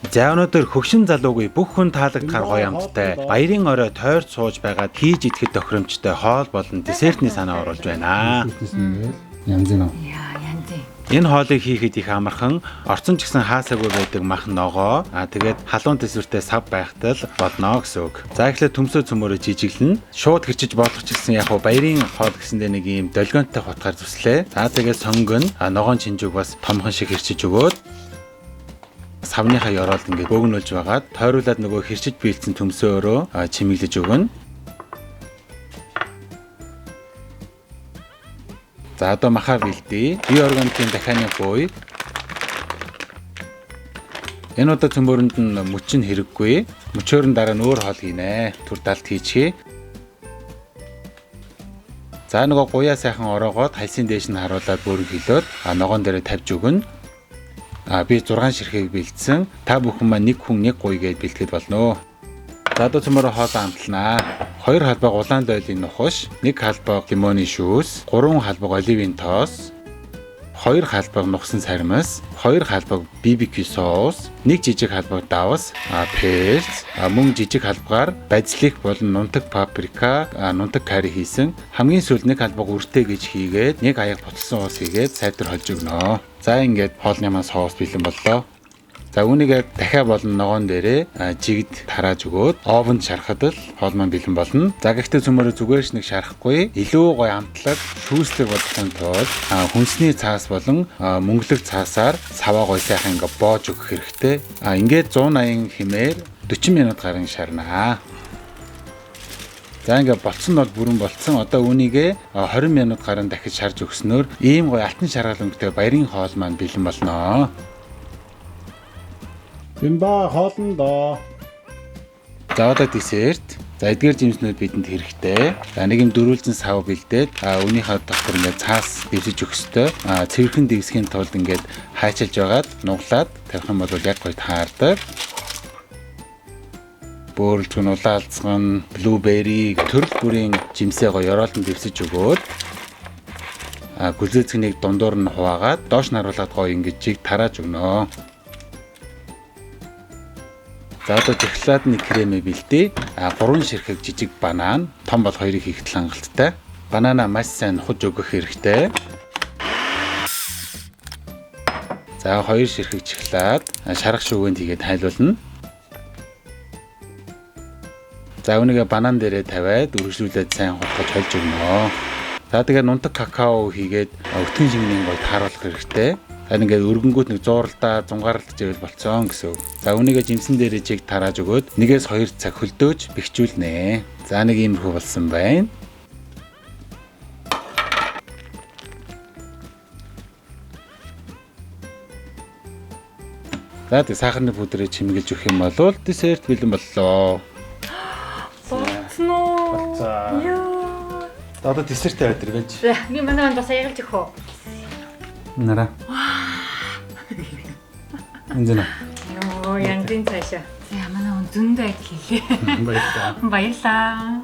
За өнөөдөр хөгшин залуугүй бүх хүн таалагдахаар гоё амттай баярын орой тойрч сууж байгаад хийж идэхэд тохиромжтой хоол болон десертний санаа оруулж байна. Янз нь. Энэ хоолыг хийхэд их амархан, орцон ч гэсэн хаасаагүй байдаг мах ногоо, тэгээд халуун төсвөртэй сав байхтал болно гэсэн үг. За эхлээд төмсөө цөмөрөө жижиглэн, шууд хэрчиж болох ч гэсэн яг баярын хоол гэсэндээ нэг ийм долгионтой хотгаар зүслээ. За тэгээд сонгон, ногоон чинжүүг бас томхон шиг хэрчиж өгөөд савныхаа ёроолд ингээд бөөгнүүлж байгаад тойруулаад нөгөө хэрчиж биелсэн төмсөөрөө чимэглэж өгнө. За одоо махаа бэлдээ. Бие органикийн дахианы буй. Энэ удаа цөмбөрөнд нь мөч нь хэрэггүй. Мөчөөр нь дараа нь өөр хоол хийнэ. Түр далд хийчихье. За нөгөө гуяа сайхан ороогоод хальсын дээш нь харуулад бөөрөг хилээд ногоон дээрээ тавьж өгнө. Би 6 ширхэг бэлдсэн. Та бүхэн маань нэг хүн нэг гуй гэж бэлтгэхэд болно. За одоо цөмөрөө хоолоо амтлнаа. 2 халбаг улаан дойлын нухаш, 1 халбаг лимоны шүүс, 3 халбаг оливын тоос, 2 халбаг нухсан сармас, 2 халбаг BBQ соус, 1 жижиг халбаг давс, перц, мөн жижиг халбгаар базилик болон нунтаг паприка, нунтаг карри хийсэн. Хамгийн сүүлд 1 халбаг үртэй гэж хийгээд 1 аяг буцалсан уус хийгээд сайтар холж өгнө. За ингээд хоолны маань соус бэлэн боллоо. За үүнийг дахиад болон ногоон дээрээ жигд тарааж өгөөд овонд шарахад л хоол маань бэлэн болно. За гэхдээ цөмөрөө зүгээрш нэг шарахгүй илүү гоё амтлаг шүүслэг болгохын тулд хүнсний цаас болон мөнгөлөг цаасаар саваа гоё сайхан ингээ боож өгөх хэрэгтэй. Ингээд 180 хэмээр 40 минут гарын шарнаа. За ингээ болцсон нь бол бүрэн болцсон. Одоо үүнийг 20 минут гарын дахиж шарж өгснөөр ийм гоё алтан шаргал өнгөтэй баярын хоол маань бэлэн болно. Бимба хоолндоо. За одоо десерт. За эдгээр жимснүүд бидэнд хэрэгтэй. За нэг юм дөрүүлсэн сав бэлдээд үүнийхээ дотор ингээд цаас дэвсэж өгөх ёстой. Цэвэрхэн дэвсхийн тулд ингээд хайчилж байгаад нуглаад тавих юм бол яг гоё таардаг. Бөөрөлж улаалцган, блубери төрөл бүрийн жимсээ гоё ёроолтон дэвсэж өгөөд гүлзээцгийг дундуур нь хуваагаад доош нь харуулад гоё ингээд жиг тарааж өгнө. За одоо шоколадны кремээ бэлдээ. 3 ширхэг жижиг банан, том бол 2-ыг хийхэд хангалттай. Банана маш сайн хуж өгөх хэрэгтэй. За 2 ширхэг шоколад шарах шүүгэнд хийгээд хайлуулна. За үүнийг банан дээрээ тавиад үргэлжлүүлээд сайн хутгаж холж өгнө. За тэгээд нунтаг какао хийгээд өтгөн шингийн гоё тааруулах хэрэгтэй. Ингээд өргөнгүүт нэг зууралдаа зунгаарлаж ивэл болцсон гэсэн үг. За үүнийг жимсэн дээрээ жиг тарааж өгөөд 1-2 цаг хөлдөөж бэхжүүлнэ. За нэг иймэрхүү болсон байна. За тэг сахарны пудрыг чимэглэж өгөх юм бол десерт бэлэн боллоо. Болцсон уу? Яа. Одоо десерттэй байдаг гэж. За би манай бас аягалж өгөх үү? Нара. Эндэнэ. Йоо, янзын цаашаа. За манай хүн зөндөө хийлээ. Баярлалаа. Баярлалаа.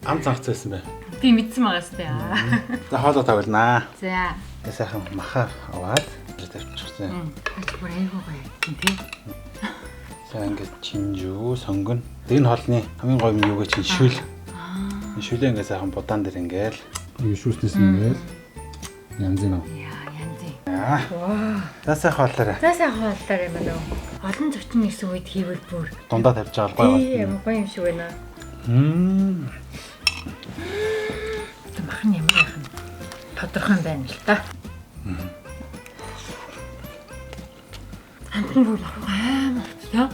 Ам цанцсан бай. Би мэдсэн байгаас таа. За хоолоо тавилнаа. За. Сайхан махаа аваад тавьчихсан. Ач бүр айгуу гоё тий. За ингээд чинжүү, сонгон. Энэ хоолны хамгийн гоё юм юу гэж чинь шүл. Шүлээ ингээд сайхан будаан дээр ингээл шүүснээс ингээл янз нь. За сайхан хооллоо. За сайхан хооллоо юм аа. Олон зочин ирсэн үед хийвэл бүр дундаа тавьж байгаа гоё байна. Тийм гоё юм шиг байна. Мах нь ямар яхан тодорхой байна л та. Хамтан бүр амар яа.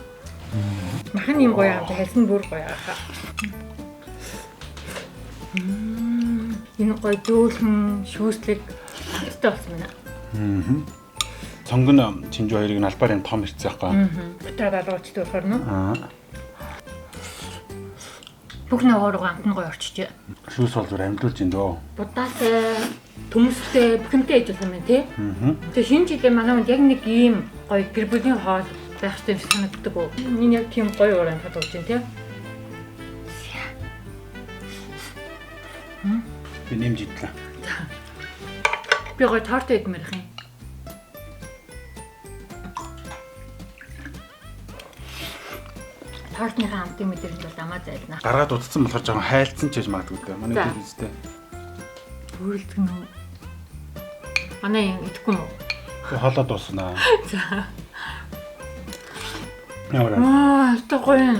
Мах нь юм гоё хамт хэлсэн бүр гоё аа. Энэ гоё дөөлхөн шүүслэг хамттай болсон байна. Сонгон чинжүү хоёрыг нь албарын том ирцээ байхгүй. Бутраа балгууч дөрөхөр нөө. Бүх ногоороо амтны гоё орчиж. Шүүс бол зүр амдуулж ин дөө. Будаатай, төмөстэй, бүхэнтэй ээж болох юм тий. Тэгээ шинэ жилээ манай хүнд яг нэг ийм гоё гэр бүлийн хоол байх хэрэгтэй юм шиг санагддаг уу? Энэ яг тийм гоё уран хадгалж байна тий. Би нэмж идлээ. Би гоё торт идмээрх юм. тортныхаа амтын мэдрэмж бол амаа зайлнаа. Гаргаад утцсан болохоор жоохон хайлтсан ч гэж магадгүй дээ. Манай За. хэд үстэй. Бүрэлдэх нь. Манай юм идэхгүй юм уу? Хоолоо дуусна. За. Ямар Аа, тэ гоё юм.